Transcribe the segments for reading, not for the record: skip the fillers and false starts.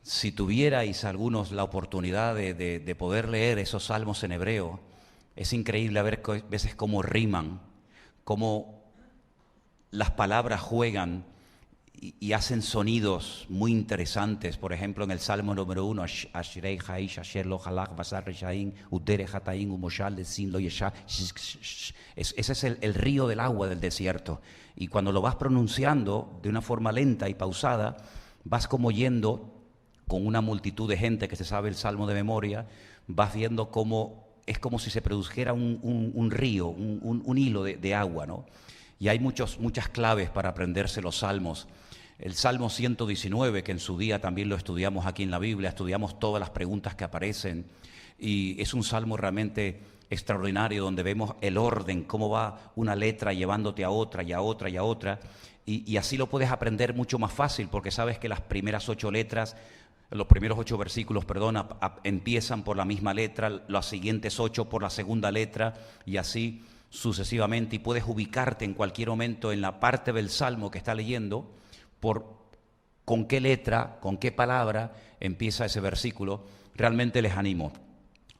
Si tuvierais algunos la oportunidad de poder leer esos salmos en hebreo, es increíble a ver veces cómo riman, cómo las palabras juegan y hacen sonidos muy interesantes. Por ejemplo, en el Salmo número 1, Ashrei Haish Asher Lo Halach Basar Reshaim Udere Hataim Umoshal de Sin Lo Yesha. Ese es el río del agua del desierto. Y cuando lo vas pronunciando de una forma lenta y pausada, vas como yendo con una multitud de gente que se sabe el Salmo de memoria, vas viendo cómo es como si se produjera un río, un hilo de agua, ¿no? Y hay muchas claves para aprenderse los salmos. El Salmo 119, que en su día también lo estudiamos aquí en la Biblia, estudiamos todas las preguntas que aparecen, y es un salmo realmente extraordinario donde vemos el orden, cómo va una letra llevándote a otra y a otra y a otra, y así lo puedes aprender mucho más fácil, porque sabes que las primeras 8 letras, los primeros 8 versículos, empiezan por la misma letra, las siguientes 8 por la segunda letra, y así sucesivamente, y puedes ubicarte en cualquier momento en la parte del salmo que está leyendo, con qué letra, con qué palabra empieza ese versículo. Realmente les animo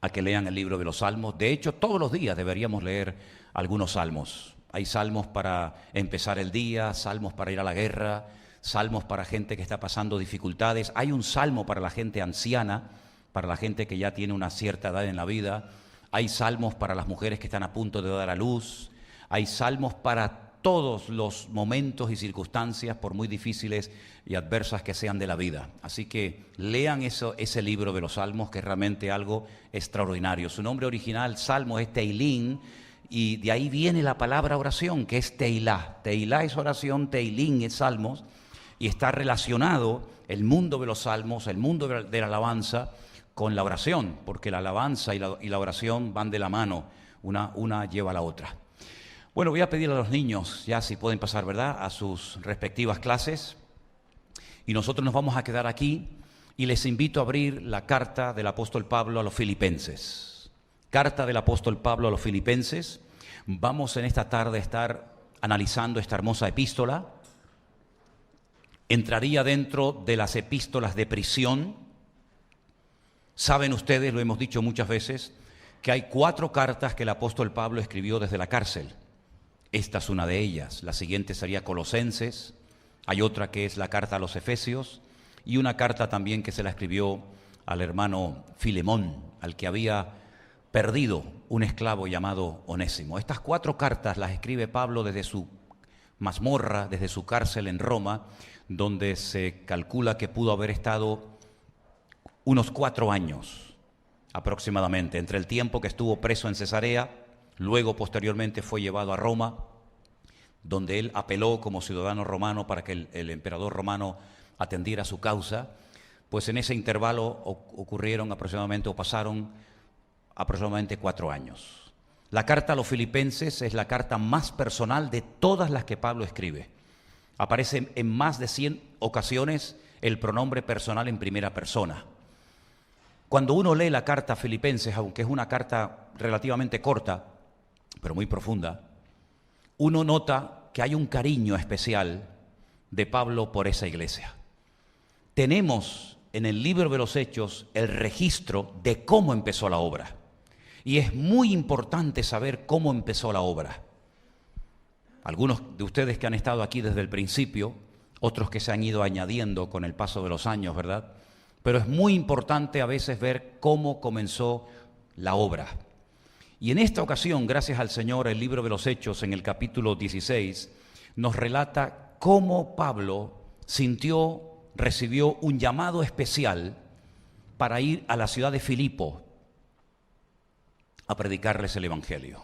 a que lean el libro de los Salmos. De hecho, todos los días deberíamos leer algunos salmos. Hay salmos para empezar el día, salmos para ir a la guerra, salmos para gente que está pasando dificultades. Hay un salmo para la gente anciana, para la gente que ya tiene una cierta edad en la vida. Hay salmos para las mujeres que están a punto de dar a luz. Hay salmos para todos los momentos y circunstancias, por muy difíciles y adversas que sean de la vida. Así que lean ese libro de los Salmos, que es realmente algo extraordinario. Su nombre original, Salmo, es Teilín, y de ahí viene la palabra oración, que es Teilá. Teilá es oración, Teilín es Salmos, y está relacionado el mundo de los Salmos, el mundo de la alabanza, con la oración, porque la alabanza y la oración van de la mano, una lleva a la otra. Bueno, voy a pedir a los niños, ya si pueden pasar, ¿verdad?, a sus respectivas clases. Y nosotros nos vamos a quedar aquí y les invito a abrir la carta del apóstol Pablo a los Filipenses. Carta del apóstol Pablo a los Filipenses. Vamos en esta tarde a estar analizando esta hermosa epístola. Entraría dentro de las epístolas de prisión. Saben ustedes, lo hemos dicho muchas veces, que hay 4 cartas que el apóstol Pablo escribió desde la cárcel. Esta es una de ellas. La siguiente sería Colosenses. Hay otra que es la carta a los Efesios, y una carta también que se la escribió al hermano Filemón, al que había perdido un esclavo llamado Onésimo. Estas 4 cartas las escribe Pablo desde su mazmorra, desde su cárcel en Roma, donde se calcula que pudo haber estado unos 4 años aproximadamente, entre el tiempo que estuvo preso en Cesarea. Luego, posteriormente, fue llevado a Roma, donde él apeló como ciudadano romano para que el emperador romano atendiera su causa. Pues en ese intervalo pasaron aproximadamente 4 años. La carta a los Filipenses es la carta más personal de todas las que Pablo escribe. Aparece en más de 100 ocasiones el pronombre personal en primera persona. Cuando uno lee la carta a Filipenses, aunque es una carta relativamente corta, pero muy profunda, uno nota que hay un cariño especial de Pablo por esa iglesia. Tenemos en el libro de los Hechos el registro de cómo empezó la obra, y es muy importante saber cómo empezó la obra. Algunos de ustedes que han estado aquí desde el principio, otros que se han ido añadiendo con el paso de los años, ¿verdad? Pero es muy importante a veces ver cómo comenzó la obra. Y en esta ocasión, gracias al Señor, el libro de los Hechos, en el capítulo 16, nos relata cómo Pablo recibió un llamado especial para ir a la ciudad de Filipo a predicarles el Evangelio.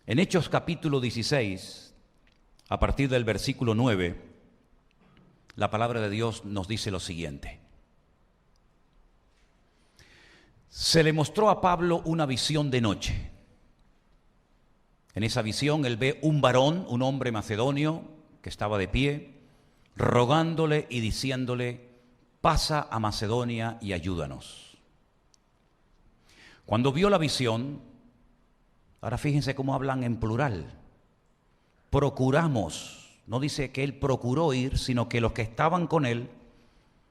En Hechos capítulo 16, a partir del versículo 9, la palabra de Dios nos dice lo siguiente. Se le mostró a Pablo una visión de noche. En esa visión él ve un varón, un hombre macedonio, que estaba de pie, rogándole y diciéndole: pasa a Macedonia y ayúdanos. Cuando vio la visión, ahora fíjense cómo hablan en plural, procuramos, no dice que él procuró ir, sino que los que estaban con él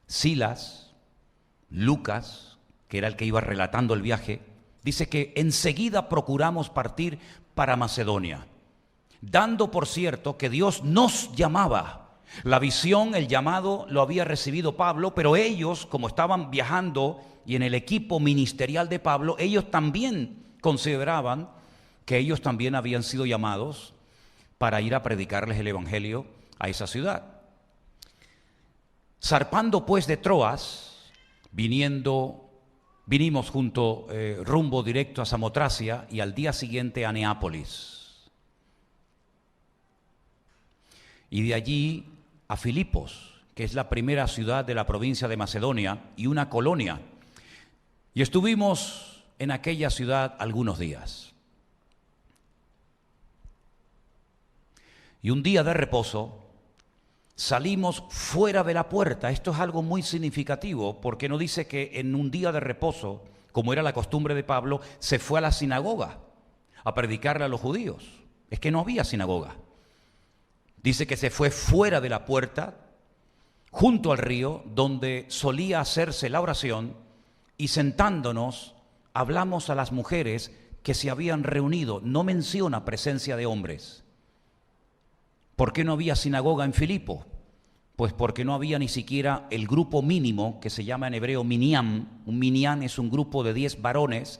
Silas, Lucas, que era el que iba relatando el viaje, dice que enseguida procuramos partir para Macedonia, dando por cierto que Dios nos llamaba. La visión, el llamado lo había recibido Pablo, pero ellos, como estaban viajando y en el equipo ministerial de Pablo, ellos también consideraban que ellos también habían sido llamados para ir a predicarles el evangelio a esa ciudad. Zarpando pues de Troas, vinimos rumbo directo a Samotracia y al día siguiente a Neápolis. Y de allí a Filipos, que es la primera ciudad de la provincia de Macedonia y una colonia. Y estuvimos en aquella ciudad algunos días. Y un día de reposo salimos fuera de la puerta. Esto es algo muy significativo, porque no dice que en un día de reposo, como era la costumbre de Pablo, se fue a la sinagoga a predicarle a los judíos. Es que no había sinagoga. Dice que se fue fuera de la puerta, junto al río, donde solía hacerse la oración, y sentándonos, hablamos a las mujeres que se habían reunido. No menciona presencia de hombres. ¿Por qué no había sinagoga en Filipo? Pues porque no había ni siquiera el grupo mínimo, que se llama en hebreo minyan. Un minyan es un grupo de 10 varones,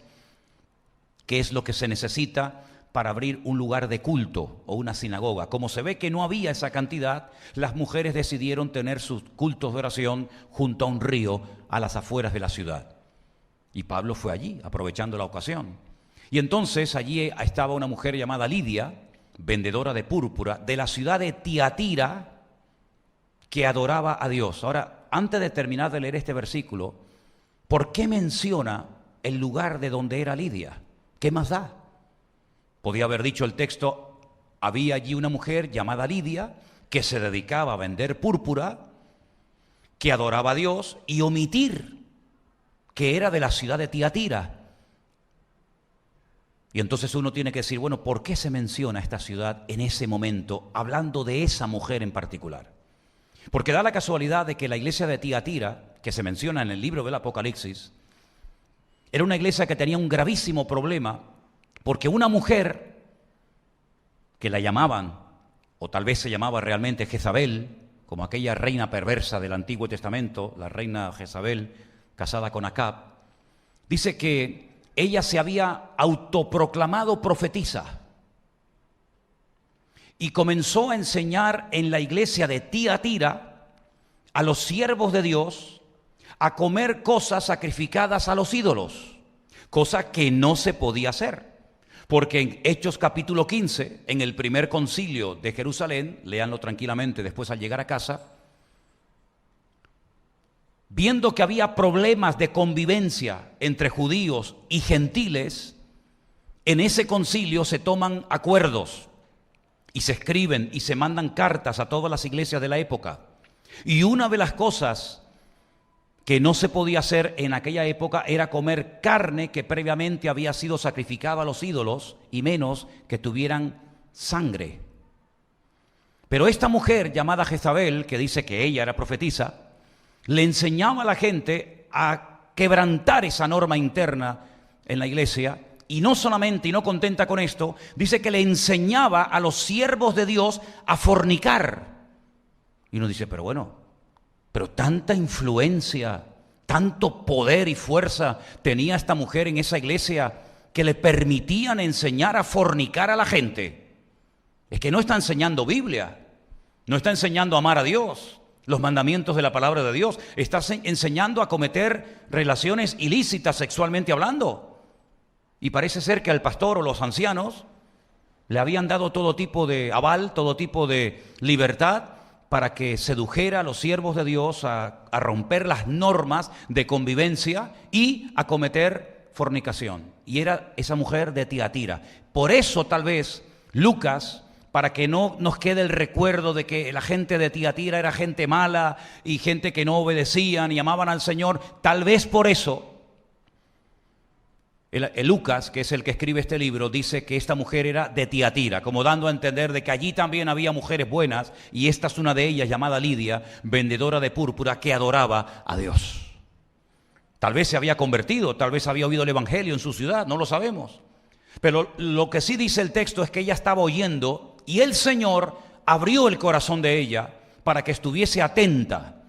que es lo que se necesita para abrir un lugar de culto o una sinagoga. Como se ve que no había esa cantidad, las mujeres decidieron tener sus cultos de oración junto a un río a las afueras de la ciudad. Y Pablo fue allí, aprovechando la ocasión. Y entonces allí estaba una mujer llamada Lidia, vendedora de púrpura, de la ciudad de Tiatira, que adoraba a Dios. Ahora, antes de terminar de leer este versículo, ¿por qué menciona el lugar de donde era Lidia? ¿Qué más da? Podía haber dicho el texto, había allí una mujer llamada Lidia, que se dedicaba a vender púrpura, que adoraba a Dios, y omitir que era de la ciudad de Tiatira. Y entonces uno tiene que decir, bueno, ¿por qué se menciona esta ciudad en ese momento, hablando de esa mujer en particular? Porque da la casualidad de que la iglesia de Tiatira, que se menciona en el libro del Apocalipsis, era una iglesia que tenía un gravísimo problema, porque una mujer que la llamaban, o tal vez se llamaba realmente Jezabel, como aquella reina perversa del Antiguo Testamento, la reina Jezabel, casada con Acab, dice que ella se había autoproclamado profetisa y comenzó a enseñar en la iglesia de Tiatira a los siervos de Dios a comer cosas sacrificadas a los ídolos, cosa que no se podía hacer. Porque en Hechos capítulo 15, en el primer concilio de Jerusalén, léanlo tranquilamente después al llegar a casa, viendo que había problemas de convivencia entre judíos y gentiles, en ese concilio se toman acuerdos y se escriben y se mandan cartas a todas las iglesias de la época. Y una de las cosas que no se podía hacer en aquella época era comer carne que previamente había sido sacrificada a los ídolos, y menos que tuvieran sangre. Pero esta mujer llamada Jezabel, que dice que ella era profetisa, le enseñaba a la gente a quebrantar esa norma interna en la iglesia, y no solamente, y no contenta con esto, dice que le enseñaba a los siervos de Dios a fornicar. Y uno dice, pero bueno, pero tanta influencia, tanto poder y fuerza tenía esta mujer en esa iglesia que le permitían enseñar a fornicar a la gente. Es que no está enseñando Biblia, no está enseñando a amar a Dios, los mandamientos de la palabra de Dios, está enseñando a cometer relaciones ilícitas sexualmente hablando. Y parece ser que al pastor o los ancianos le habían dado todo tipo de aval, todo tipo de libertad para que sedujera a los siervos de Dios a romper las normas de convivencia y a cometer fornicación. Y era esa mujer de Tiatira. Por eso tal vez Lucas, para que no nos quede el recuerdo de que la gente de Tiatira era gente mala y gente que no obedecían y amaban al Señor, tal vez por eso Lucas, que es el que escribe este libro, dice que esta mujer era de Tiatira, como dando a entender de que allí también había mujeres buenas, y esta es una de ellas, llamada Lidia, vendedora de púrpura, que adoraba a Dios. Tal vez se había convertido, tal vez había oído el evangelio en su ciudad, no lo sabemos. Pero lo que sí dice el texto es que ella estaba oyendo, y el Señor abrió el corazón de ella para que estuviese atenta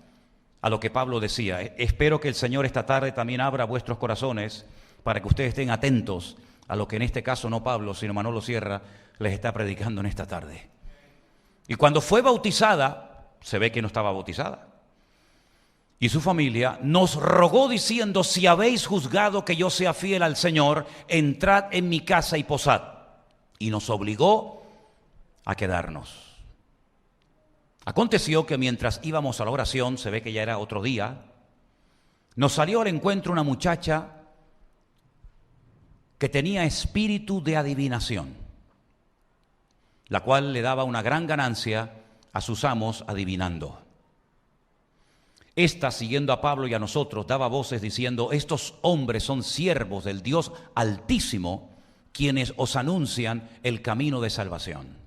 a lo que Pablo decía. Espero que el Señor esta tarde también abra vuestros corazones para que ustedes estén atentos a lo que en este caso no Pablo, sino Manolo Sierra les está predicando en esta tarde. Y cuando fue bautizada, se ve que no estaba bautizada, y su familia nos rogó diciendo: si habéis juzgado que yo sea fiel al Señor, entrad en mi casa y posad. Y nos obligó a quedarnos. Aconteció que mientras íbamos a la oración, se ve que ya era otro día, nos salió al encuentro una muchacha que tenía espíritu de adivinación, la cual le daba una gran ganancia a sus amos adivinando. Esta, siguiendo a Pablo y a nosotros, daba voces diciendo: estos hombres son siervos del Dios Altísimo, quienes os anuncian el camino de salvación.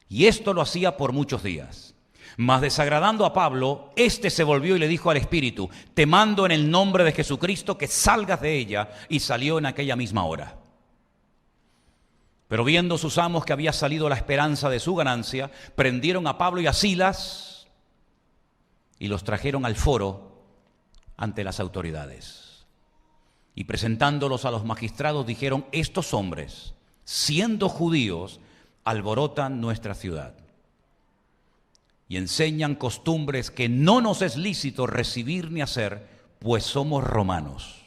Y esto lo hacía por muchos días. Mas desagradando a Pablo, éste se volvió y le dijo al espíritu: te mando en el nombre de Jesucristo que salgas de ella. Y salió en aquella misma hora. Pero viendo sus amos que había salido la esperanza de su ganancia, prendieron a Pablo y a Silas y los trajeron al foro ante las autoridades. Y presentándolos a los magistrados dijeron: estos hombres, siendo judíos, alborotan nuestra ciudad y enseñan costumbres que no nos es lícito recibir ni hacer, pues somos romanos.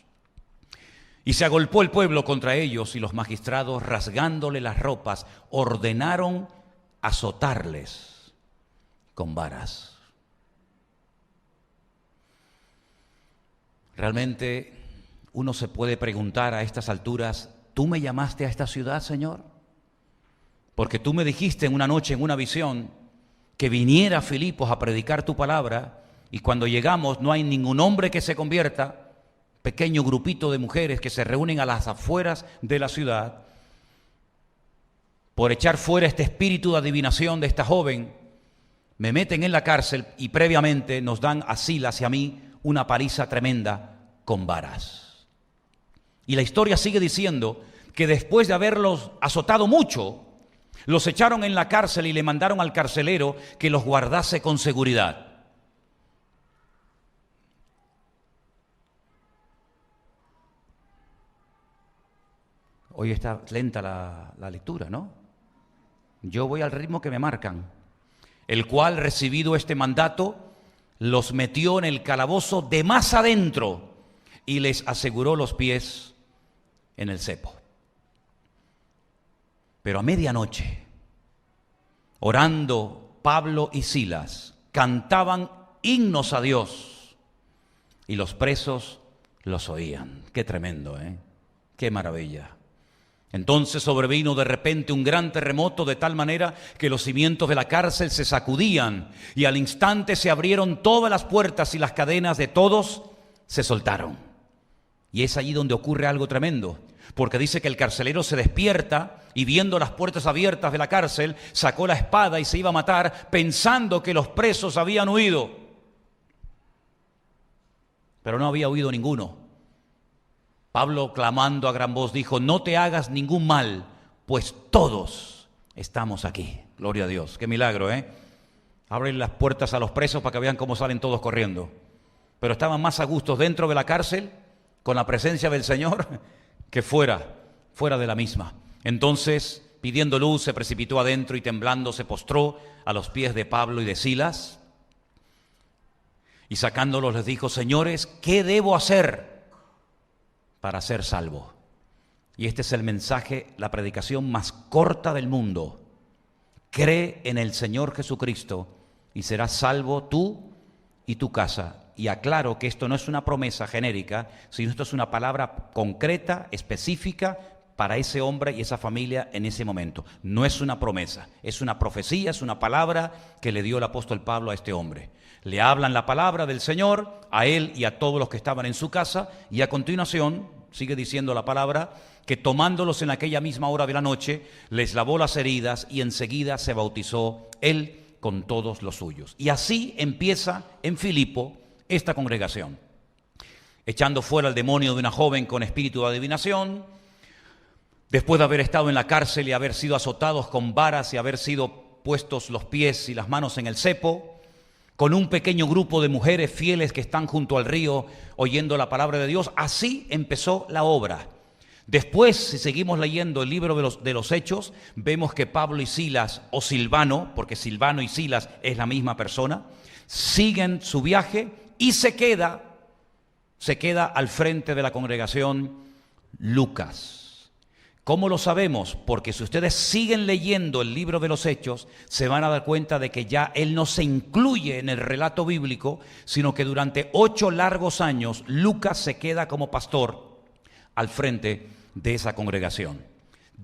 Y se agolpó el pueblo contra ellos, y los magistrados, rasgándole las ropas, ordenaron azotarles con varas. Realmente uno se puede preguntar a estas alturas: ¿tú me llamaste a esta ciudad, Señor? Porque tú me dijiste en una noche, en una visión, que viniera a Filipos a predicar tu palabra, y cuando llegamos no hay ningún hombre que se convierta, pequeño grupito de mujeres que se reúnen a las afueras de la ciudad por echar fuera este espíritu de adivinación de esta joven. Me meten en la cárcel y previamente nos dan a Silas y a mí una paliza tremenda con varas. Y la historia sigue diciendo que después de haberlos azotado mucho, los echaron en la cárcel y le mandaron al carcelero que los guardase con seguridad. Hoy está lenta la lectura, ¿no? Yo voy al ritmo que me marcan. El cual, recibido este mandato, los metió en el calabozo de más adentro y les aseguró los pies en el cepo. Pero a medianoche, orando, Pablo y Silas cantaban himnos a Dios y los presos los oían. Qué tremendo, ¿eh? Qué maravilla. Entonces sobrevino de repente un gran terremoto, de tal manera que los cimientos de la cárcel se sacudían, y al instante se abrieron todas las puertas y las cadenas de todos se soltaron. Y es allí donde ocurre algo tremendo, porque dice que el carcelero se despierta y, viendo las puertas abiertas de la cárcel, sacó la espada y se iba a matar, pensando que los presos habían huido. Pero no había huido ninguno. Pablo, clamando a gran voz, dijo: no te hagas ningún mal, pues todos estamos aquí. Gloria a Dios, qué milagro, ¿eh? Abren las puertas a los presos para que vean cómo salen todos corriendo. Pero estaban más a gusto dentro de la cárcel, con la presencia del Señor, que fuera de la misma. Entonces, pidiendo luz, se precipitó adentro y temblando se postró a los pies de Pablo y de Silas. Y sacándolos les dijo: señores, ¿qué debo hacer para ser salvo? Y este es el mensaje, la predicación más corta del mundo. Cree en el Señor Jesucristo y serás salvo tú y tu casa. Y aclaro que esto no es una promesa genérica, sino esto es una palabra concreta, específica, para ese hombre y esa familia en ese momento. No es una promesa, es una profecía, es una palabra que le dio el apóstol Pablo a este hombre. Le hablan la palabra del Señor a él y a todos los que estaban en su casa, y a continuación sigue diciendo la palabra, que tomándolos en aquella misma hora de la noche, les lavó las heridas y enseguida se bautizó él con todos los suyos. Y así empieza en Filipo esta congregación, echando fuera al demonio de una joven con espíritu de adivinación, después de haber estado en la cárcel y haber sido azotados con varas y haber sido puestos los pies y las manos en el cepo, con un pequeño grupo de mujeres fieles que están junto al río oyendo la palabra de Dios. Así empezó la obra. Después, si seguimos leyendo el libro de los Hechos, vemos que Pablo y Silas, o Silvano, porque Silvano y Silas es la misma persona, siguen su viaje y se queda al frente de la congregación Lucas. ¿Cómo lo sabemos? Porque si ustedes siguen leyendo el libro de los Hechos, se van a dar cuenta de que ya él no se incluye en el relato bíblico, sino que durante 8 largos años Lucas se queda como pastor al frente de esa congregación.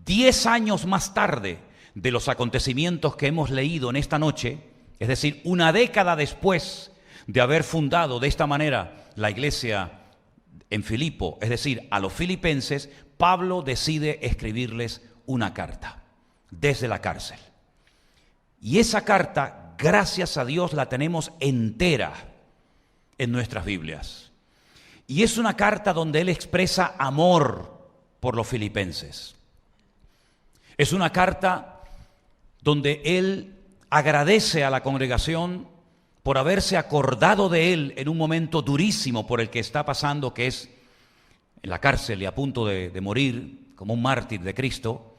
10 años más tarde de los acontecimientos que hemos leído en esta noche, es decir, una década después de haber fundado de esta manera la iglesia en Filipo, es decir, a los filipenses, Pablo decide escribirles una carta desde la cárcel. Y esa carta, gracias a Dios, la tenemos entera en nuestras Biblias. Y es una carta donde él expresa amor por los filipenses. Es una carta donde él agradece a la congregación por haberse acordado de él en un momento durísimo por el que está pasando, que es en la cárcel y a punto de morir como un mártir de Cristo,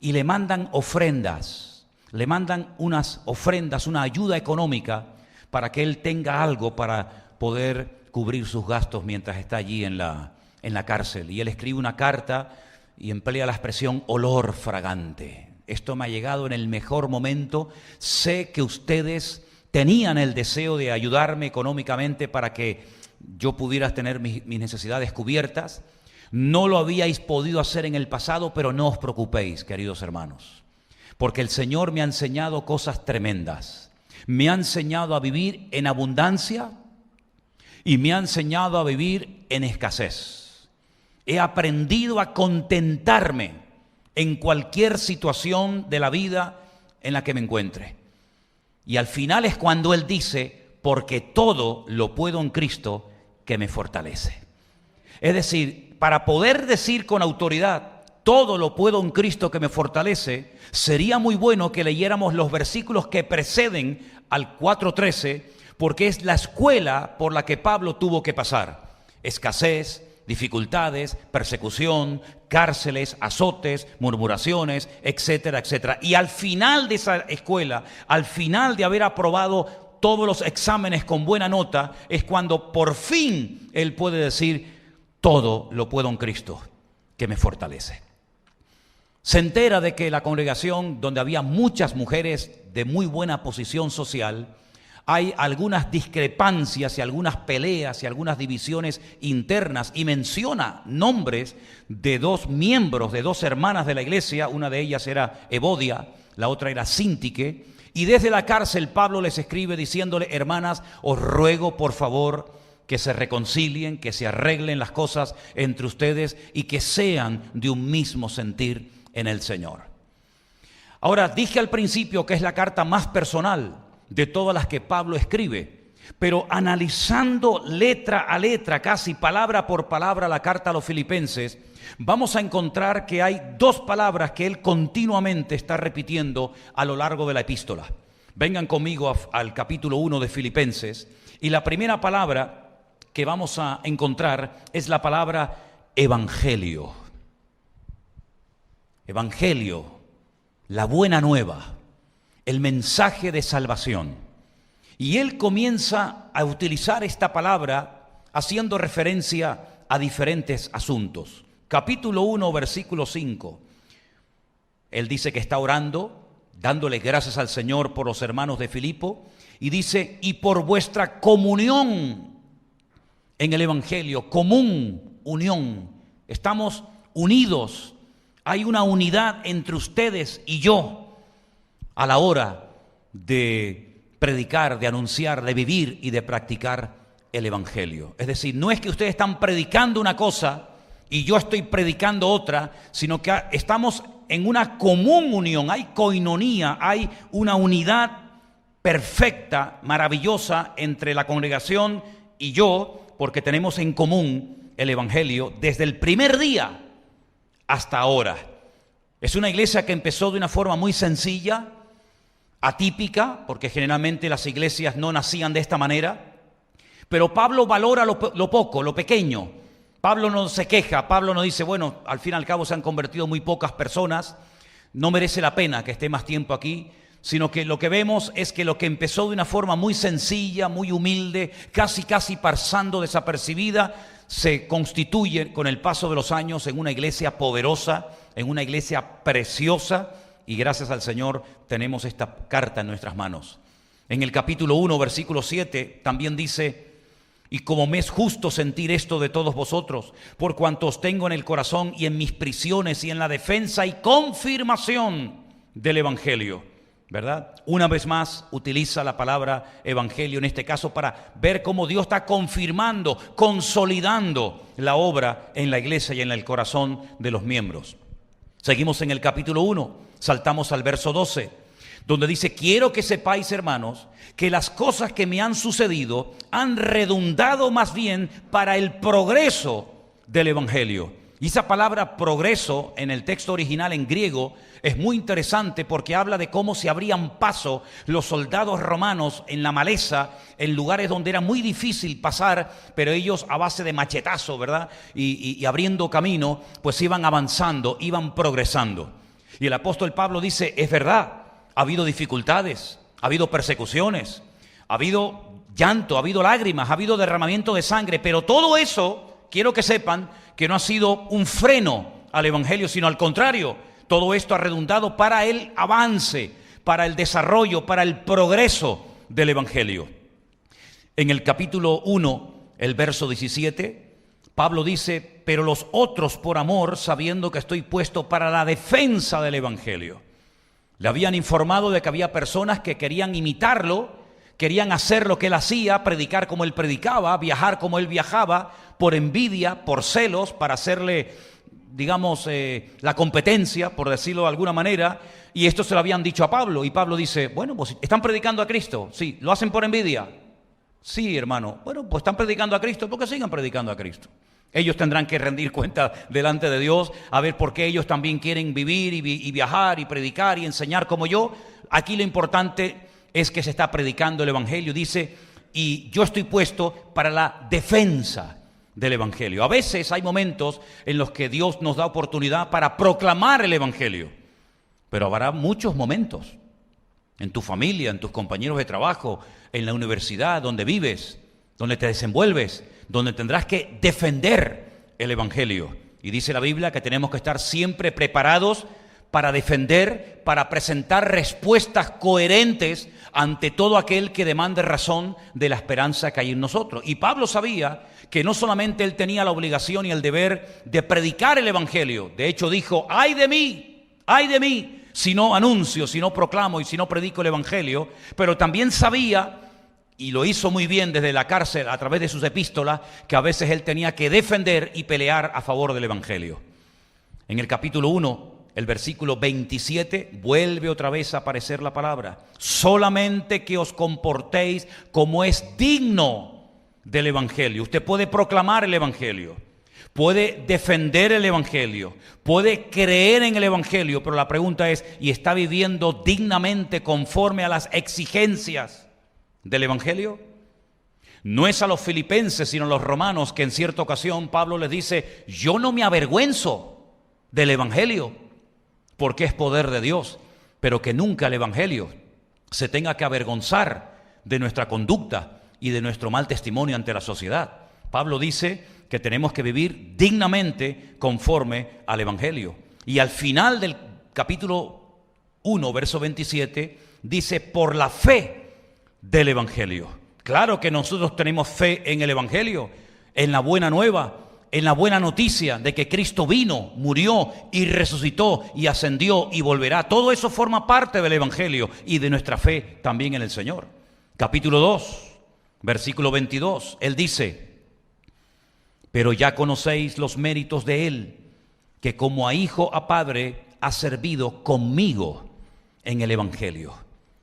y le mandan ofrendas, le mandan unas ofrendas, una ayuda económica para que él tenga algo para poder cubrir sus gastos mientras está allí en la cárcel. Y él escribe una carta y emplea la expresión olor fragante. Esto me ha llegado en el mejor momento. Sé que ustedes tenían el deseo de ayudarme económicamente para que yo pudiera tener mis necesidades cubiertas. No lo habíais podido hacer en el pasado, pero no os preocupéis, queridos hermanos, porque el Señor me ha enseñado cosas tremendas. Me ha enseñado a vivir en abundancia y me ha enseñado a vivir en escasez. He aprendido a contentarme en cualquier situación de la vida en la que me encuentre. Y al final es cuando Él dice, porque todo lo puedo en Cristo que me fortalece. Es decir, para poder decir con autoridad, todo lo puedo en Cristo que me fortalece, sería muy bueno que leyéramos los versículos que preceden al 4:13, porque es la escuela por la que Pablo tuvo que pasar. Escasez, dificultades, persecución, cárceles, azotes, murmuraciones, etcétera, etcétera. Y al final de esa escuela, al final de haber aprobado todos los exámenes con buena nota, es cuando por fin él puede decir, todo lo puedo en Cristo que me fortalece. Se entera de que la congregación, donde había muchas mujeres de muy buena posición social, hay algunas discrepancias y algunas peleas y algunas divisiones internas, y menciona nombres de 2 miembros, de 2 hermanas de la iglesia. Una de ellas era Evodia, la otra era Síntique. Y desde la cárcel Pablo les escribe diciéndole, hermanas, os ruego por favor que se reconcilien, que se arreglen las cosas entre ustedes y que sean de un mismo sentir en el Señor. Ahora, dije al principio que es la carta más personal de todas las que Pablo escribe, pero analizando letra a letra, casi palabra por palabra, la carta a los filipenses, vamos a encontrar que hay 2 palabras que él continuamente está repitiendo a lo largo de la epístola. Vengan conmigo al capítulo 1 de Filipenses, y la primera palabra que vamos a encontrar es la palabra evangelio. Evangelio, la buena nueva, el mensaje de salvación. Y él comienza a utilizar esta palabra haciendo referencia a diferentes asuntos. Capítulo 1, versículo 5. Él dice que está orando, dándole gracias al Señor por los hermanos de Filipo, y dice, y por vuestra comunión en el Evangelio, común, unión. Estamos unidos, hay una unidad entre ustedes y yo a la hora de predicar, de anunciar, de vivir y de practicar el Evangelio. Es decir, no es que ustedes están predicando una cosa y yo estoy predicando otra, sino que estamos en una común unión, hay coinonía, hay una unidad perfecta, maravillosa entre la congregación y yo, porque tenemos en común el Evangelio desde el primer día hasta ahora. Es una iglesia que empezó de una forma muy sencilla, atípica, porque generalmente las iglesias no nacían de esta manera, pero Pablo valora lo poco, lo pequeño. Pablo no se queja, Pablo no dice, bueno, al fin y al cabo se han convertido muy pocas personas, no merece la pena que esté más tiempo aquí, sino que lo que vemos es que lo que empezó de una forma muy sencilla, muy humilde, casi pasando desapercibida, se constituye con el paso de los años en una iglesia poderosa, en una iglesia preciosa, y gracias al Señor tenemos esta carta en nuestras manos. En el capítulo 1, versículo 7, también dice: y como me es justo sentir esto de todos vosotros, por cuanto os tengo en el corazón y en mis prisiones y en la defensa y confirmación del Evangelio, ¿verdad? Una vez más utiliza la palabra Evangelio en este caso para ver cómo Dios está confirmando, consolidando la obra en la iglesia y en el corazón de los miembros. Seguimos en el capítulo 1, saltamos al verso 12, donde dice: quiero que sepáis, hermanos, que las cosas que me han sucedido han redundado más bien para el progreso del Evangelio. Y esa palabra progreso en el texto original en griego es muy interesante porque habla de cómo se abrían paso los soldados romanos en la maleza, en lugares donde era muy difícil pasar, pero ellos a base de machetazo, ¿verdad? Y abriendo camino, pues iban avanzando, iban progresando. Y el apóstol Pablo dice: es verdad, ha habido dificultades, ha habido persecuciones, ha habido llanto, ha habido lágrimas, ha habido derramamiento de sangre, pero todo eso, quiero que sepan que no ha sido un freno al Evangelio, sino al contrario, todo esto ha redundado para el avance, para el desarrollo, para el progreso del Evangelio. En el capítulo 1, el verso 17, Pablo dice: pero los otros por amor, sabiendo que estoy puesto para la defensa del Evangelio. Le habían informado de que había personas que querían imitarlo, querían hacer lo que él hacía, predicar como él predicaba, viajar como él viajaba, por envidia, por celos, para hacerle, digamos, la competencia, por decirlo de alguna manera, y esto se lo habían dicho a Pablo, y Pablo dice: bueno, pues están predicando a Cristo, sí, ¿lo hacen por envidia? Sí, hermano, bueno, pues están predicando a Cristo, porque sigan predicando a Cristo. Ellos tendrán que rendir cuenta delante de Dios, a ver por qué ellos también quieren vivir y viajar y predicar y enseñar como yo. Aquí lo importante es que se está predicando el Evangelio, dice, y yo estoy puesto para la defensa del Evangelio. A veces hay momentos en los que Dios nos da oportunidad para proclamar el Evangelio, pero habrá muchos momentos en tu familia, en tus compañeros de trabajo, en la universidad, donde vives, donde te desenvuelves, donde tendrás que defender el Evangelio. Y dice la Biblia que tenemos que estar siempre preparados para defender, para presentar respuestas coherentes ante todo aquel que demande razón de la esperanza que hay en nosotros. Y Pablo sabía que no solamente él tenía la obligación y el deber de predicar el Evangelio. De hecho dijo: ¡ay de mí, si no anuncio, si no proclamo y si no predico el Evangelio! Pero también sabía, y lo hizo muy bien desde la cárcel a través de sus epístolas, que a veces él tenía que defender y pelear a favor del Evangelio. En el capítulo 1, el versículo 27, vuelve otra vez a aparecer la palabra: solamente que os comportéis como es digno del Evangelio. Usted puede proclamar el Evangelio, puede defender el Evangelio, puede creer en el Evangelio, pero la pregunta es: ¿y está viviendo dignamente conforme a las exigencias del Evangelio? No es a los filipenses, sino a los romanos, que en cierta ocasión Pablo les dice: yo no me avergüenzo del Evangelio, porque es poder de Dios, pero que nunca el Evangelio se tenga que avergonzar de nuestra conducta y de nuestro mal testimonio ante la sociedad. Pablo dice que tenemos que vivir dignamente conforme al Evangelio. Y al final del capítulo 1, verso 27, dice: por la fe del Evangelio. Claro que nosotros tenemos fe en el Evangelio, en la buena nueva, en la buena noticia de que Cristo vino, murió y resucitó y ascendió y volverá. Todo eso forma parte del Evangelio y de nuestra fe también en el Señor. Capítulo 2, versículo 22, él dice: Pero ya conocéis los méritos de él, que como a hijo a padre ha servido conmigo en el Evangelio.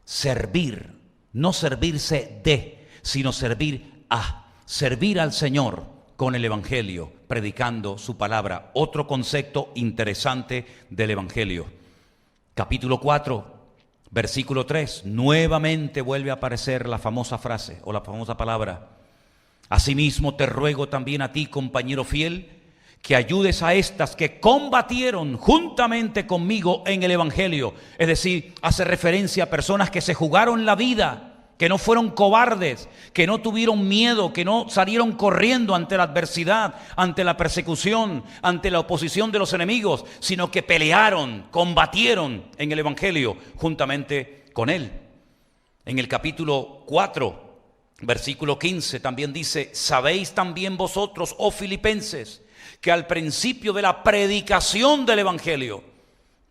Servir, no servirse de, sino servir a. Servir al Señor con el Evangelio, predicando su palabra. Otro concepto interesante del Evangelio. Capítulo 4, versículo 3. Nuevamente vuelve a aparecer la famosa frase o la famosa palabra. Asimismo te ruego también a ti, compañero fiel, que ayudes a estas que combatieron juntamente conmigo en el Evangelio. Es decir, hace referencia a personas que se jugaron la vida, que no fueron cobardes, que no tuvieron miedo, que no salieron corriendo ante la adversidad, ante la persecución, ante la oposición de los enemigos, sino que pelearon, combatieron en el Evangelio juntamente con él. En el capítulo 4, versículo 15 también dice: sabéis también vosotros, oh filipenses, que al principio de la predicación del Evangelio,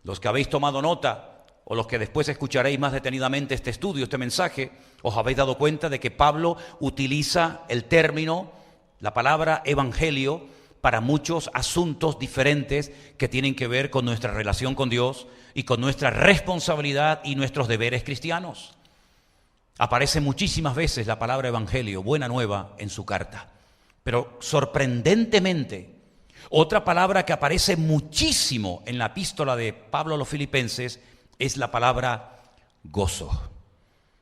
los que habéis tomado nota, o los que después escucharéis más detenidamente este estudio, este mensaje, os habéis dado cuenta de que Pablo utiliza el término, la palabra evangelio, para muchos asuntos diferentes que tienen que ver con nuestra relación con Dios y con nuestra responsabilidad y nuestros deberes cristianos. Aparece muchísimas veces la palabra evangelio, buena nueva, en su carta. Pero sorprendentemente, otra palabra que aparece muchísimo en la epístola de Pablo a los Filipenses es la palabra gozo.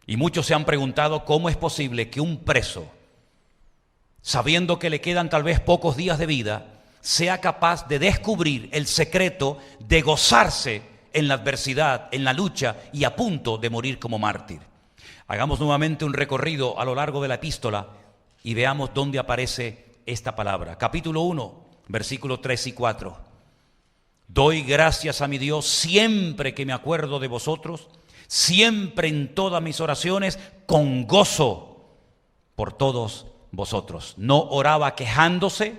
Y muchos se han preguntado cómo es posible que un preso, sabiendo que le quedan tal vez pocos días de vida, sea capaz de descubrir el secreto de gozarse en la adversidad, en la lucha y a punto de morir como mártir. Hagamos nuevamente un recorrido a lo largo de la epístola y veamos dónde aparece esta palabra. Capítulo 1, versículos 3 y 4. Doy gracias a mi Dios siempre que me acuerdo de vosotros, siempre en todas mis oraciones, con gozo por todos vosotros. No oraba quejándose,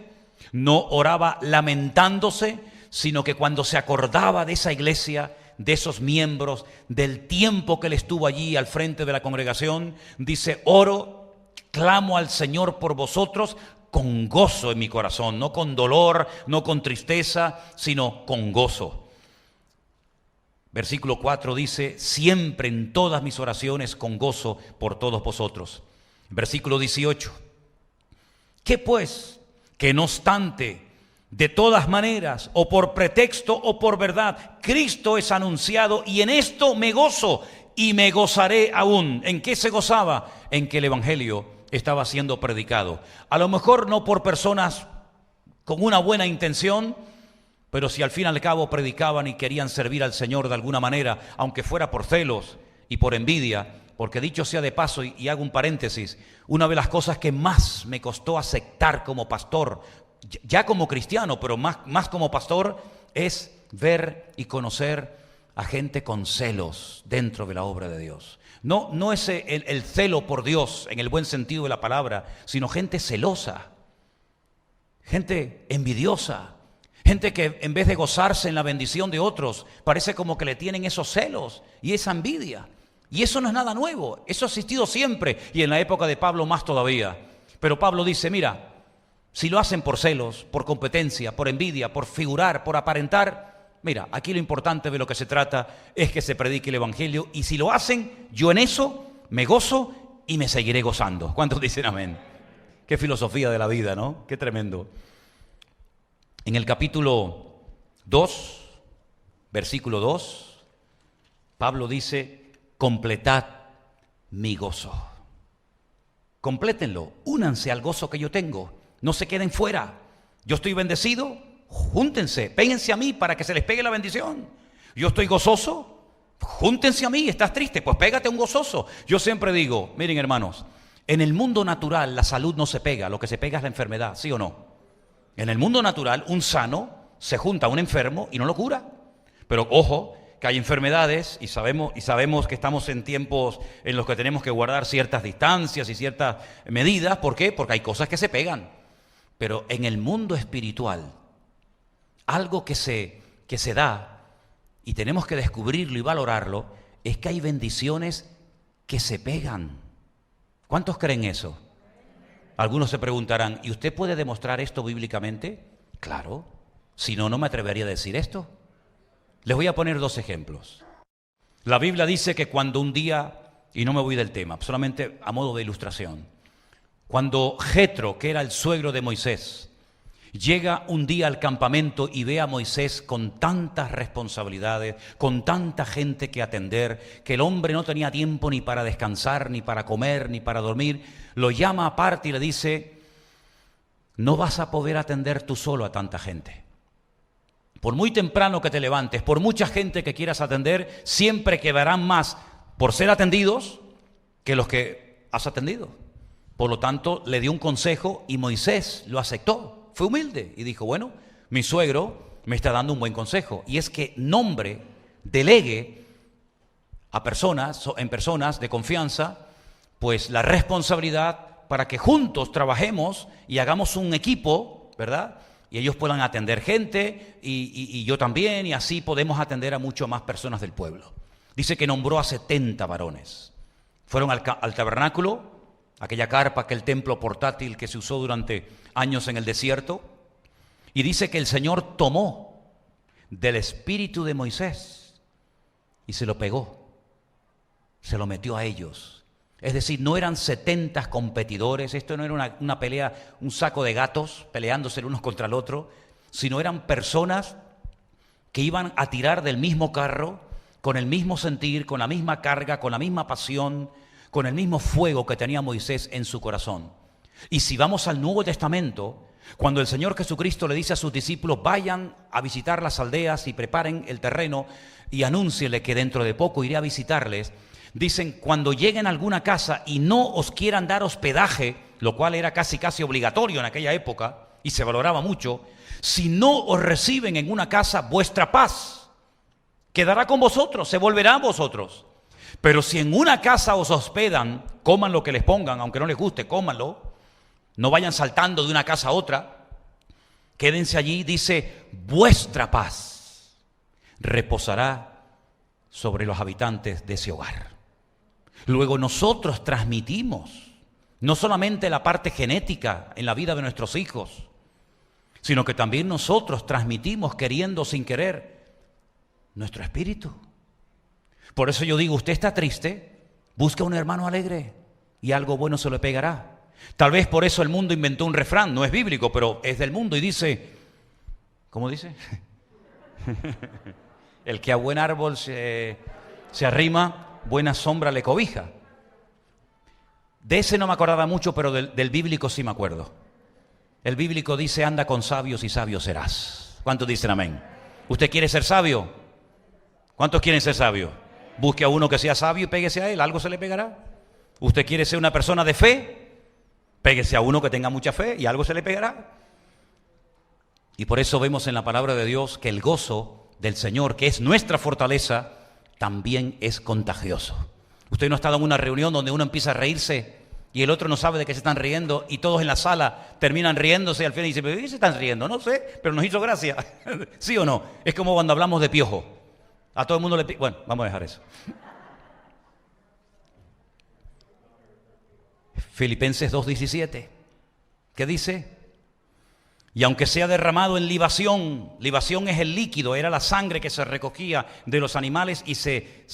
no oraba lamentándose, sino que cuando se acordaba de esa iglesia, de esos miembros, del tiempo que él estuvo allí al frente de la congregación, dice: oro, clamo al Señor por vosotros con gozo en mi corazón, no con dolor, no con tristeza, sino con gozo. Versículo 4 dice: siempre en todas mis oraciones con gozo por todos vosotros. Versículo 18. ¿Qué pues? Que no obstante, de todas maneras, o por pretexto o por verdad, Cristo es anunciado, y en esto me gozo y me gozaré aún. ¿En qué se gozaba? En que el Evangelio estaba siendo predicado. A lo mejor no por personas con una buena intención, pero si al fin y al cabo predicaban y querían servir al Señor de alguna manera, aunque fuera por celos y por envidia. Porque dicho sea de paso, y hago un paréntesis, una de las cosas que más me costó aceptar como pastor, ya como cristiano, pero más como pastor, es ver y conocer a gente con celos dentro de la obra de Dios. No es el celo por Dios en el buen sentido de la palabra, sino gente celosa, gente envidiosa, gente que en vez de gozarse en la bendición de otros, parece como que le tienen esos celos y esa envidia. Y eso no es nada nuevo, eso ha existido siempre, y en la época de Pablo más todavía. Pero Pablo dice: mira, si lo hacen por celos, por competencia, por envidia, por figurar, por aparentar, mira, aquí lo importante de lo que se trata es que se predique el Evangelio, y si lo hacen, yo en eso me gozo y me seguiré gozando. ¿Cuántos dicen amén? Qué filosofía de la vida, ¿no? Qué tremendo. En el capítulo 2, versículo 2, Pablo dice: completad mi gozo. Complétenlo, únanse al gozo que yo tengo, no se queden fuera. Yo estoy bendecido, júntense, péguense a mí para que se les pegue la bendición. Yo estoy gozoso, júntense a mí. ¿Estás triste? Pues pégate a un gozoso. Yo siempre digo, miren hermanos, en el mundo natural la salud no se pega, lo que se pega es la enfermedad, ¿sí o no? En el mundo natural un sano se junta a un enfermo y no lo cura. Pero ojo, que hay enfermedades y sabemos que estamos en tiempos en los que tenemos que guardar ciertas distancias y ciertas medidas. ¿Por qué? Porque hay cosas que se pegan. Pero en el mundo espiritual, algo que se da, y tenemos que descubrirlo y valorarlo, es que hay bendiciones que se pegan. ¿Cuántos creen eso? Algunos se preguntarán, ¿y usted puede demostrar esto bíblicamente? Claro, si no, no me atrevería a decir esto. Les voy a poner 2 ejemplos. La Biblia dice que cuando un día, y no me voy del tema, solamente a modo de ilustración, cuando Jetro, que era el suegro de Moisés, llega un día al campamento y ve a Moisés con tantas responsabilidades, con tanta gente que atender, que el hombre no tenía tiempo ni para descansar, ni para comer, ni para dormir, lo llama aparte y le dice, no vas a poder atender tú solo a tanta gente. Por muy temprano que te levantes, por mucha gente que quieras atender, siempre quedarán más por ser atendidos que los que has atendido. Por lo tanto, le dio un consejo y Moisés lo aceptó. Fue humilde y dijo, bueno, mi suegro me está dando un buen consejo. Y es que nombre, delegue a personas, en personas de confianza, pues la responsabilidad para que juntos trabajemos y hagamos un equipo, ¿verdad? Y ellos puedan atender gente y yo también, y así podemos atender a mucho más personas del pueblo. Dice que nombró a 70 varones. Fueron al tabernáculo, aquella carpa, aquel templo portátil que se usó durante años en el desierto, y dice que el Señor tomó del espíritu de Moisés y se lo pegó, se lo metió a ellos. Es decir, no eran 70 competidores, esto no era una pelea, un saco de gatos peleándose el uno contra el otro, sino eran personas que iban a tirar del mismo carro, con el mismo sentir, con la misma carga, con la misma pasión, con el mismo fuego que tenía Moisés en su corazón. Y si vamos al Nuevo Testamento, cuando el Señor Jesucristo le dice a sus discípulos, vayan a visitar las aldeas y preparen el terreno y anúncienle que dentro de poco iré a visitarles, dicen, cuando lleguen a alguna casa y no os quieran dar hospedaje, lo cual era casi obligatorio en aquella época y se valoraba mucho, si no os reciben en una casa, vuestra paz quedará con vosotros, se volverá a vosotros. Pero si en una casa os hospedan, coman lo que les pongan, aunque no les guste, cómanlo, no vayan saltando de una casa a otra, quédense allí, dice, vuestra paz reposará sobre los habitantes de ese hogar. Luego nosotros transmitimos no solamente la parte genética en la vida de nuestros hijos, sino que también nosotros transmitimos, queriendo o sin querer, nuestro espíritu. Por eso yo digo, usted está triste, busca un hermano alegre y algo bueno se le pegará. Tal vez por eso el mundo inventó un refrán, no es bíblico, pero es del mundo y dice, ¿cómo dice? El que a buen árbol se arrima, buena sombra le cobija. De ese no me acordaba mucho, pero del bíblico sí me acuerdo. El bíblico dice, anda con sabios y sabio serás. ¿Cuántos dicen amén? ¿Usted quiere ser sabio? ¿Cuántos quieren ser sabios? Busque a uno que sea sabio y péguese a él, algo se le pegará. ¿Usted quiere ser una persona de fe? Péguese a uno que tenga mucha fe y algo se le pegará. Y por eso vemos en la palabra de Dios que el gozo del Señor, que es nuestra fortaleza, también es contagioso. Usted no ha estado en una reunión donde uno empieza a reírse y el otro no sabe de qué se están riendo y todos en la sala terminan riéndose y al final dicen, ¿pero qué se están riendo? No sé, pero nos hizo gracia. ¿Sí o no? Es como cuando hablamos de piojo. A todo el mundo le... Bueno, vamos a dejar eso. Filipenses 2:17. ¿Qué dice? Y aunque sea derramado en libación, libación es el líquido, era la sangre que se recogía de los animales y se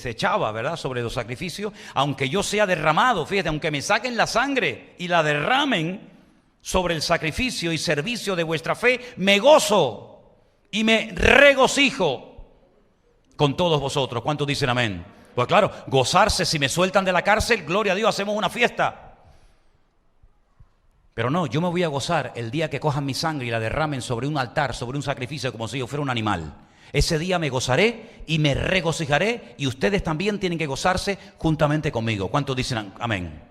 echaba, ¿verdad?, sobre los sacrificios. Aunque yo sea derramado, fíjate, aunque me saquen la sangre y la derramen sobre el sacrificio y servicio de vuestra fe, me gozo y me regocijo con todos vosotros. ¿Cuántos dicen amén? Pues claro, gozarse, si me sueltan de la cárcel, gloria a Dios, hacemos una fiesta. Pero no, yo me voy a gozar el día que cojan mi sangre y la derramen sobre un altar, sobre un sacrificio, como si yo fuera un animal. Ese día me gozaré y me regocijaré, y ustedes también tienen que gozarse juntamente conmigo. ¿Cuántos dicen amén?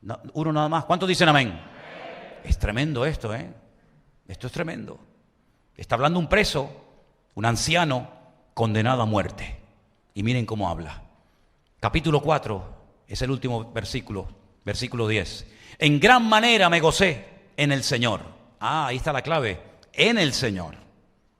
No, uno nada más. ¿Cuántos dicen amén? Es tremendo esto, ¿eh? Esto es tremendo. Está hablando un preso, un anciano condenado a muerte. Y miren cómo habla. Capítulo 4, es el último versículo, versículo 10. En gran manera me gocé en el Señor. Ahí está la clave. En el Señor.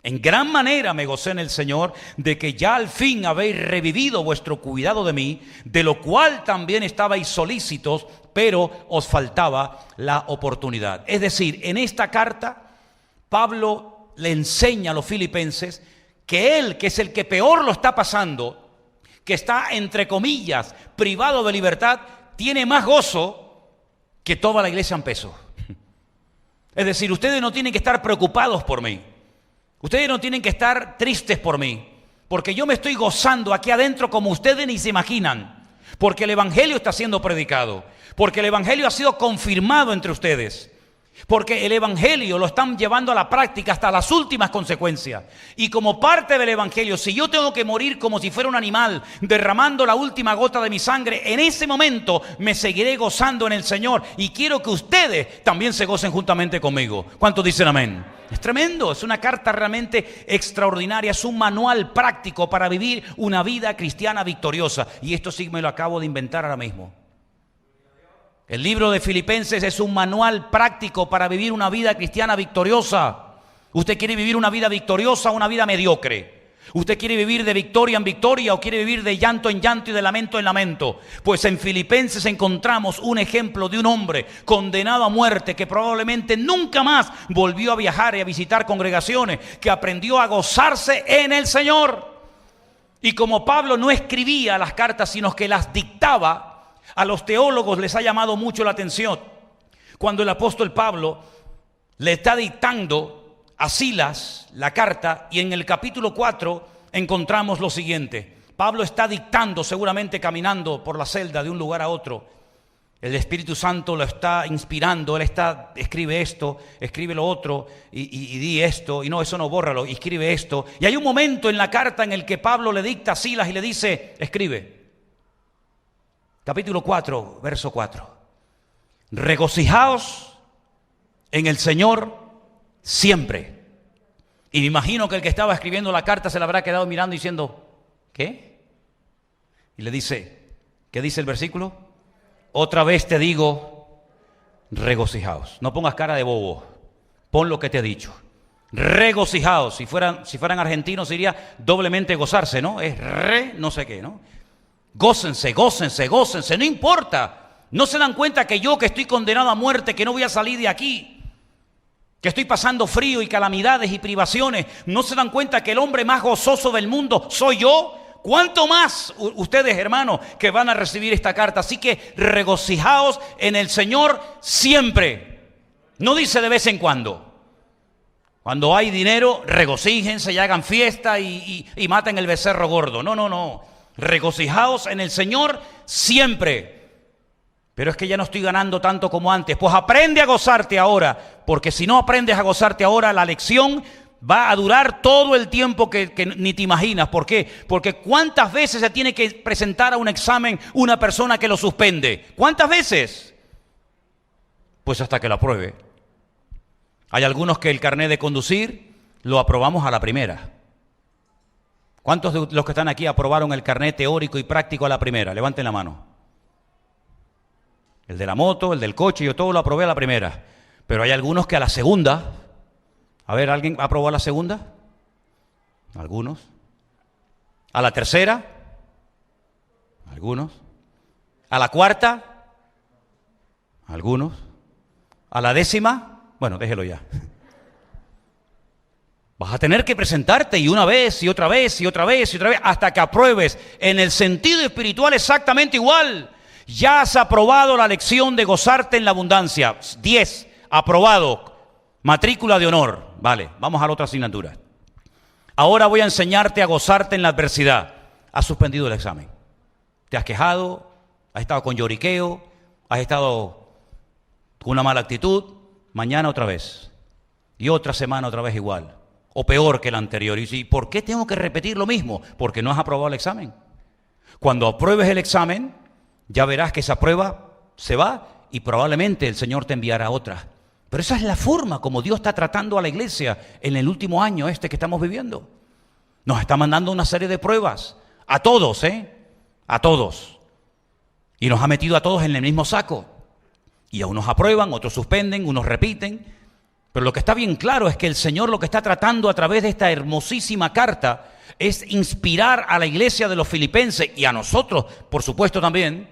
En gran manera me gocé en el Señor de que ya al fin habéis revivido vuestro cuidado de mí, de lo cual también estabais solícitos, pero os faltaba la oportunidad. Es decir, en esta carta, Pablo le enseña a los filipenses que él, que es el que peor lo está pasando, que está, entre comillas, privado de libertad, tiene más gozo que toda la iglesia en peso. Es decir, ustedes no tienen que estar preocupados por mí. Ustedes no tienen que estar tristes por mí, porque yo me estoy gozando aquí adentro como ustedes ni se imaginan, porque el evangelio está siendo predicado, porque el evangelio ha sido confirmado entre ustedes, porque el evangelio lo están llevando a la práctica hasta las últimas consecuencias. Y como parte del evangelio, si yo tengo que morir como si fuera un animal, derramando la última gota de mi sangre, en ese momento me seguiré gozando en el Señor. Y quiero que ustedes también se gocen juntamente conmigo. ¿Cuántos dicen amén? Es tremendo, es una carta realmente extraordinaria, es un manual práctico para vivir una vida cristiana victoriosa. Y esto sí me lo acabo de inventar ahora mismo. El libro de Filipenses es un manual práctico para vivir una vida cristiana victoriosa. ¿Usted quiere vivir una vida victoriosa o una vida mediocre? ¿Usted quiere vivir de victoria en victoria o quiere vivir de llanto en llanto y de lamento en lamento? Pues en Filipenses encontramos un ejemplo de un hombre condenado a muerte que probablemente nunca más volvió a viajar y a visitar congregaciones, que aprendió a gozarse en el Señor. Y como Pablo no escribía las cartas, sino que las dictaba, a los teólogos les ha llamado mucho la atención cuando el apóstol Pablo le está dictando a Silas la carta, y en el capítulo 4 encontramos lo siguiente. Pablo está dictando, seguramente caminando por la celda de un lugar a otro. El Espíritu Santo lo está inspirando, él está, escribe esto, escribe lo otro, y di esto, y no, eso no, bórralo, y escribe esto. Y hay un momento en la carta en el que Pablo le dicta a Silas y le dice, escribe. Capítulo 4, verso 4. Regocijaos en el Señor siempre. Y me imagino que el que estaba escribiendo la carta se la habrá quedado mirando diciendo, ¿qué? Y le dice, ¿qué dice el versículo? Otra vez te digo, regocijaos. No pongas cara de bobo, pon lo que te he dicho. Regocijaos. Si fueran argentinos diría doblemente gozarse, ¿no? Es no sé qué, ¿no? Gócense, gócense, gócense, no importa. No se dan cuenta que yo, que estoy condenado a muerte, que no voy a salir de aquí, que estoy pasando frío y calamidades y privaciones. No se dan cuenta que el hombre más gozoso del mundo soy yo. ¿Cuánto más ustedes, hermanos, que van a recibir esta carta? Así que regocijaos en el Señor siempre. No dice de vez en cuando. Cuando hay dinero, regocíjense y hagan fiesta y maten el becerro gordo. No, no, no. Regocijaos en el Señor siempre. Pero es que ya no estoy ganando tanto como antes. Pues aprende a gozarte ahora, porque si no aprendes a gozarte ahora, la lección va a durar todo el tiempo que ni te imaginas. ¿Por qué? Porque ¿cuántas veces se tiene que presentar a un examen una persona que lo suspende? ¿Cuántas veces? Pues hasta que lo apruebe. Hay algunos que el carnet de conducir lo aprobamos a la primera. ¿Cuántos de los que están aquí aprobaron el carnet teórico y práctico a la primera? Levanten la mano. El de la moto, el del coche, yo todo lo aprobé a la primera. Pero hay algunos que a la segunda. A ver, ¿alguien aprobó a la segunda? Algunos. ¿A la tercera? Algunos. ¿A la cuarta? Algunos. ¿A la décima? Bueno, déjelo ya. Vas a tener que presentarte y una vez y otra vez y otra vez y otra vez hasta que apruebes. En el sentido espiritual exactamente igual. Ya has aprobado la lección de gozarte en la abundancia. 10, aprobado. Matrícula de honor. Vale, vamos a la otra asignatura. Ahora voy a enseñarte a gozarte en la adversidad. Has suspendido el examen. Te has quejado, has estado con lloriqueo, has estado con una mala actitud. Mañana otra vez. Y otra semana otra vez igual. O peor que la anterior. Y dice, ¿por qué tengo que repetir lo mismo? Porque no has aprobado el examen. Cuando apruebes el examen, ya verás que esa prueba se va y probablemente el Señor te enviará otra. Pero esa es la forma como Dios está tratando a la iglesia en el último año que estamos viviendo. Nos está mandando una serie de pruebas. A todos, a todos. Y nos ha metido a todos en el mismo saco. Y a unos aprueban, otros suspenden, unos repiten. Pero lo que está bien claro es que el Señor lo que está tratando a través de esta hermosísima carta es inspirar a la iglesia de los filipenses y a nosotros, por supuesto también,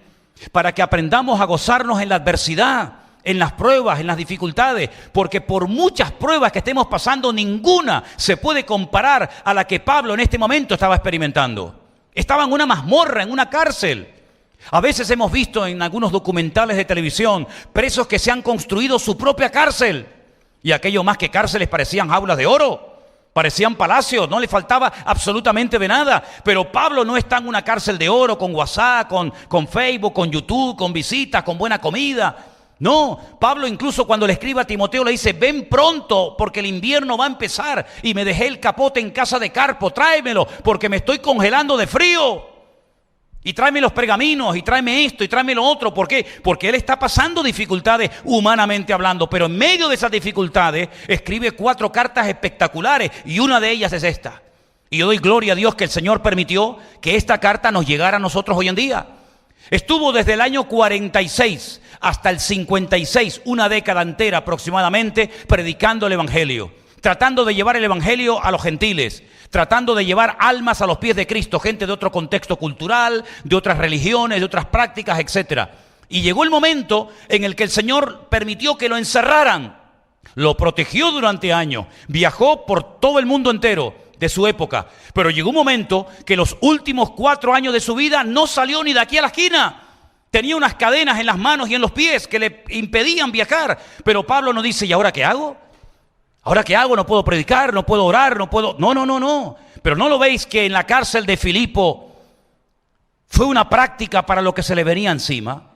para que aprendamos a gozarnos en la adversidad, en las pruebas, en las dificultades, porque por muchas pruebas que estemos pasando, ninguna se puede comparar a la que Pablo en este momento estaba experimentando. Estaba en una mazmorra, en una cárcel. A veces hemos visto en algunos documentales de televisión presos que se han construido su propia cárcel, y aquello más que cárceles parecían jaulas de oro. Parecían palacios, no le faltaba absolutamente de nada. Pero Pablo no está en una cárcel de oro con WhatsApp, con Facebook, con YouTube, con visitas, con buena comida. No, Pablo incluso cuando le escribe a Timoteo le dice: ven pronto porque el invierno va a empezar y me dejé el capote en casa de Carpo, tráemelo porque me estoy congelando de frío. Y tráeme los pergaminos, y tráeme esto, y tráeme lo otro. ¿Por qué? Porque él está pasando dificultades humanamente hablando. Pero en medio de esas dificultades escribe 4 cartas espectaculares. Y una de ellas es esta. Y yo doy gloria a Dios que el Señor permitió que esta carta nos llegara a nosotros hoy en día. Estuvo desde el año 46 hasta el 56, una década entera aproximadamente, predicando el Evangelio. Tratando de llevar el Evangelio a los gentiles, tratando de llevar almas a los pies de Cristo, gente de otro contexto cultural, de otras religiones, de otras prácticas, etc. Y llegó el momento en el que el Señor permitió que lo encerraran, lo protegió durante años, viajó por todo el mundo entero de su época, pero llegó un momento que los últimos 4 años de su vida no salió ni de aquí a la esquina. Tenía unas cadenas en las manos y en los pies que le impedían viajar, pero Pablo nos dice: ¿y ahora qué hago? ¿Ahora qué hago? No puedo predicar, no puedo orar, no puedo... No. Pero ¿no lo veis que en la cárcel de Filipo fue una práctica para lo que se le venía encima?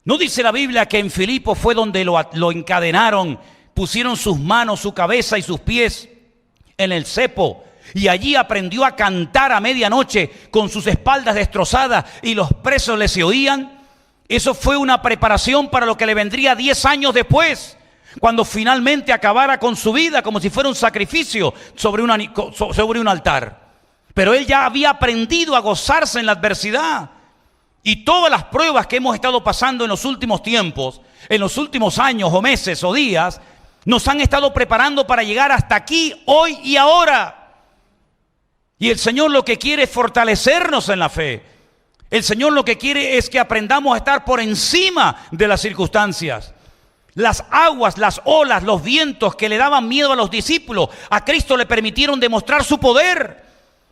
¿No dice la Biblia que en Filipo fue donde lo encadenaron, pusieron sus manos, su cabeza y sus pies en el cepo? Y allí aprendió a cantar a medianoche con sus espaldas destrozadas y los presos le se oían. Eso fue una preparación para lo que le vendría 10 años después, cuando finalmente acabara con su vida como si fuera un sacrificio sobre un altar. Pero él ya había aprendido a gozarse en la adversidad. Y todas las pruebas que hemos estado pasando en los últimos tiempos, en los últimos años o meses o días, nos han estado preparando para llegar hasta aquí, hoy y ahora. Y el Señor lo que quiere es fortalecernos en la fe. El Señor lo que quiere es que aprendamos a estar por encima de las circunstancias. Las aguas, las olas, los vientos que le daban miedo a los discípulos, a Cristo le permitieron demostrar su poder.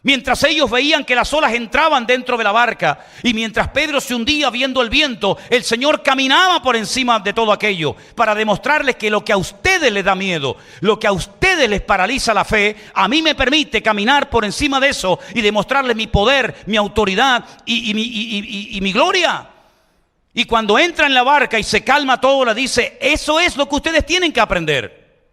Mientras ellos veían que las olas entraban dentro de la barca y mientras Pedro se hundía viendo el viento, el Señor caminaba por encima de todo aquello para demostrarles que lo que a ustedes les da miedo, lo que a ustedes les paraliza la fe, a mí me permite caminar por encima de eso y demostrarles mi poder, mi autoridad y mi gloria. Y cuando entra en la barca y se calma todo, le dice: eso es lo que ustedes tienen que aprender.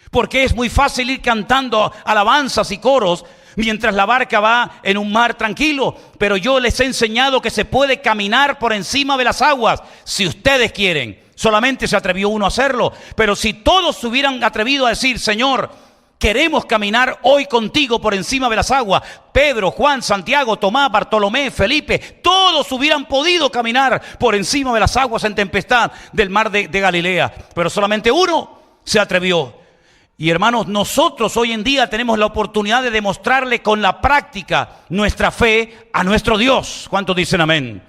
Porque es muy fácil ir cantando alabanzas y coros mientras la barca va en un mar tranquilo. Pero yo les he enseñado que se puede caminar por encima de las aguas si ustedes quieren. Solamente se atrevió uno a hacerlo. Pero si todos se hubieran atrevido a decir: Señor, queremos caminar hoy contigo por encima de las aguas. Pedro, Juan, Santiago, Tomás, Bartolomé, Felipe, todos hubieran podido caminar por encima de las aguas en tempestad del mar de Galilea. Pero solamente uno se atrevió. Y hermanos, nosotros hoy en día tenemos la oportunidad de demostrarle con la práctica nuestra fe a nuestro Dios. ¿Cuántos dicen amén?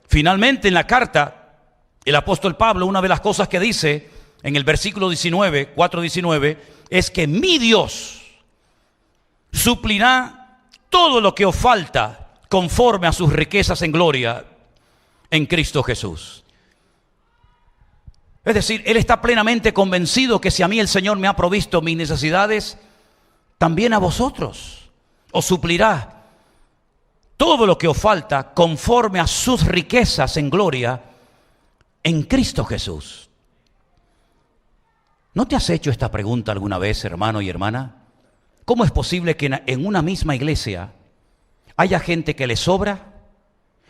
Finalmente en la carta, el apóstol Pablo, una de las cosas que dice en el versículo 19, 4:19, es que mi Dios suplirá todo lo que os falta conforme a sus riquezas en gloria en Cristo Jesús. Es decir, Él está plenamente convencido que si a mí el Señor me ha provisto mis necesidades, también a vosotros os suplirá todo lo que os falta conforme a sus riquezas en gloria en Cristo Jesús. ¿No te has hecho esta pregunta alguna vez, hermano y hermana? ¿Cómo es posible que en una misma iglesia haya gente que le sobra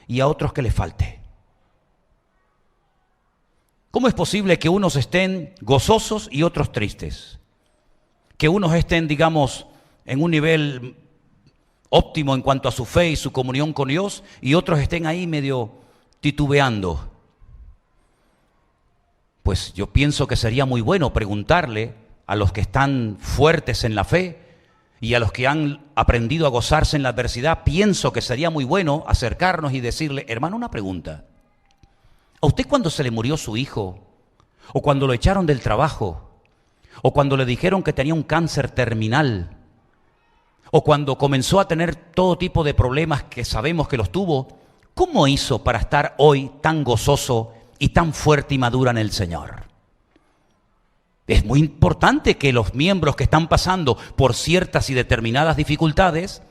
y a otros que le falte? ¿Cómo es posible que unos estén gozosos y otros tristes? Que unos estén, digamos, en un nivel óptimo en cuanto a su fe y su comunión con Dios y otros estén ahí medio titubeando. Pues yo pienso que sería muy bueno preguntarle a los que están fuertes en la fe y a los que han aprendido a gozarse en la adversidad. Pienso que sería muy bueno acercarnos y decirle: hermano, una pregunta. ¿A usted cuando se le murió su hijo? ¿O cuando lo echaron del trabajo? ¿O cuando le dijeron que tenía un cáncer terminal? ¿O cuando comenzó a tener todo tipo de problemas que sabemos que los tuvo? ¿Cómo hizo para estar hoy tan gozoso y tan fuerte y madura en el Señor? Es muy importante que los miembros que están pasando por ciertas y determinadas dificultades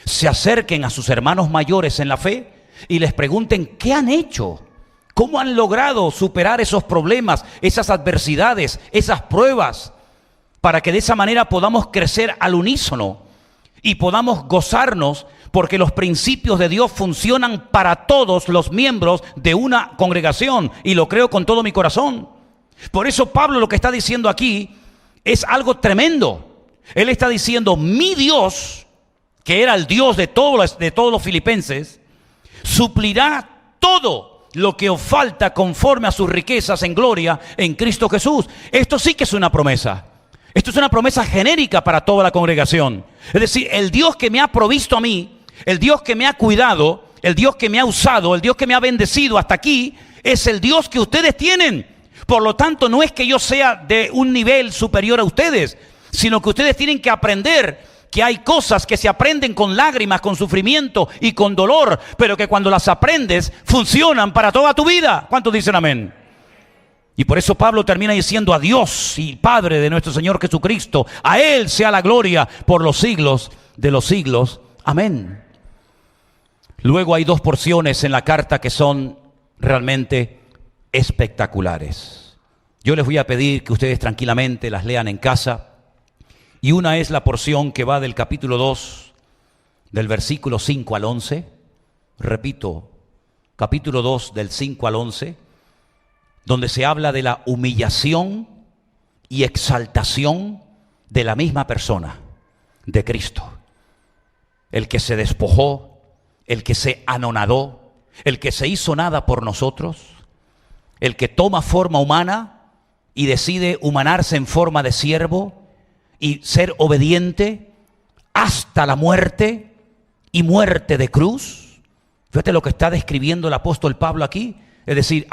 se acerquen a sus hermanos mayores en la fe y les pregunten qué han hecho, cómo han logrado superar esos problemas, esas adversidades, esas pruebas, para que de esa manera podamos crecer al unísono y podamos gozarnos, porque los principios de Dios funcionan para todos los miembros de una congregación, y lo creo con todo mi corazón. Por eso Pablo lo que está diciendo aquí es algo tremendo. Él está diciendo, mi Dios, que era el Dios de todos los filipenses, suplirá todo lo que os falta conforme a sus riquezas en gloria en Cristo Jesús. Esto sí que es una promesa. Esto es una promesa genérica para toda la congregación. Es decir, el Dios que me ha provisto a mí, el Dios que me ha cuidado, el Dios que me ha usado, el Dios que me ha bendecido hasta aquí, es el Dios que ustedes tienen. Por lo tanto, no es que yo sea de un nivel superior a ustedes, sino que ustedes tienen que aprender que hay cosas que se aprenden con lágrimas, con sufrimiento y con dolor, pero que cuando las aprendes funcionan para toda tu vida. ¿Cuántos dicen amén? Y por eso Pablo termina diciendo a Dios y Padre de nuestro Señor Jesucristo, a Él sea la gloria por los siglos de los siglos. Amén. Luego hay dos porciones en la carta que son realmente espectaculares. Yo les voy a pedir que ustedes tranquilamente las lean en casa. Y una es la porción que va del capítulo 2, del versículo 5 al 11. Repito, capítulo 2 del 5 al 11. Donde se habla de la humillación y exaltación de la misma persona, de Cristo. El que se despojó, el que se anonadó, el que se hizo nada por nosotros, el que toma forma humana y decide humanarse en forma de siervo y ser obediente hasta la muerte y muerte de cruz. Fíjate lo que está describiendo el apóstol Pablo aquí. Es decir,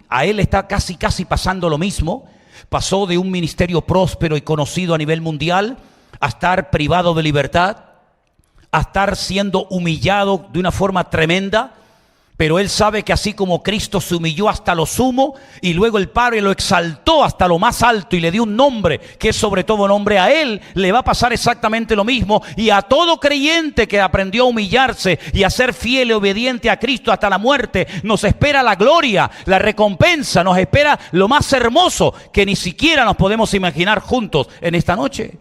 a él está casi pasando lo mismo. Pasó de un ministerio próspero y conocido a nivel mundial a estar privado de libertad, a estar siendo humillado de una forma tremenda. Pero él sabe que así como Cristo se humilló hasta lo sumo y luego el Padre lo exaltó hasta lo más alto y le dio un nombre que es sobre todo nombre, a él le va a pasar exactamente lo mismo. Y a todo creyente que aprendió a humillarse y a ser fiel y obediente a Cristo hasta la muerte, nos espera la gloria, la recompensa, nos espera lo más hermoso que ni siquiera nos podemos imaginar juntos en esta noche.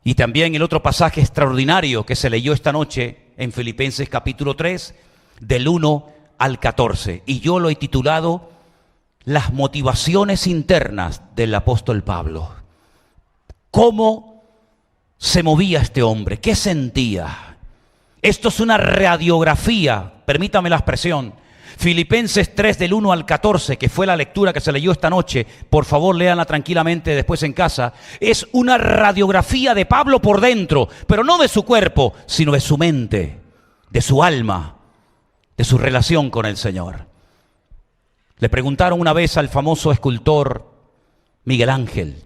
Y también el otro pasaje extraordinario que se leyó esta noche en Filipenses capítulo 3, del 1 al 14. Y yo lo he titulado Las motivaciones internas del apóstol Pablo. ¿Cómo se movía este hombre? ¿Qué sentía? Esto es una radiografía, permítame la expresión. Filipenses 3 del 1 al 14, que fue la lectura que se leyó esta noche, por favor léanla tranquilamente después en casa, es una radiografía de Pablo por dentro, pero no de su cuerpo, sino de su mente, de su alma, de su relación con el Señor. Le preguntaron una vez al famoso escultor Miguel Ángel,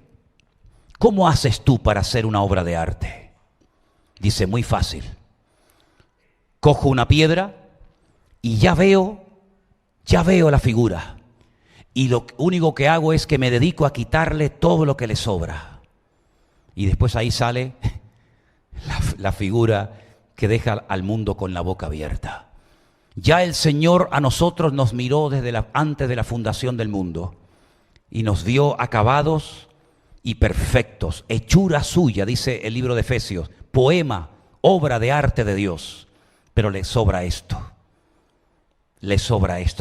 ¿cómo haces tú para hacer una obra de arte? Dice, muy fácil. Cojo una piedra y ya veo la figura. Y lo único que hago es que me dedico a quitarle todo lo que le sobra. Y después ahí sale la figura que deja al mundo con la boca abierta. Ya el Señor a nosotros nos miró antes de la fundación del mundo y nos vio acabados y perfectos, hechura suya, dice el libro de Efesios, poema, obra de arte de Dios. Pero le sobra esto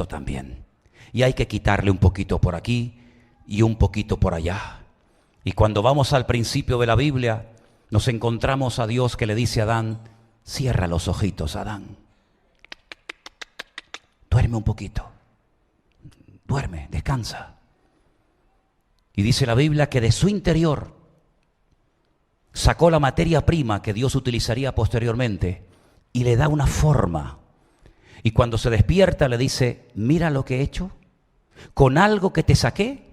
también. Y hay que quitarle un poquito por aquí y un poquito por allá. Y cuando vamos al principio de la Biblia, nos encontramos a Dios que le dice a Adán, cierra los ojitos, Adán. Duerme un poquito. Duerme, descansa. Y dice la Biblia que de su interior sacó la materia prima que Dios utilizaría posteriormente y le da una forma. Y cuando se despierta le dice, mira lo que he hecho, con algo que te saqué.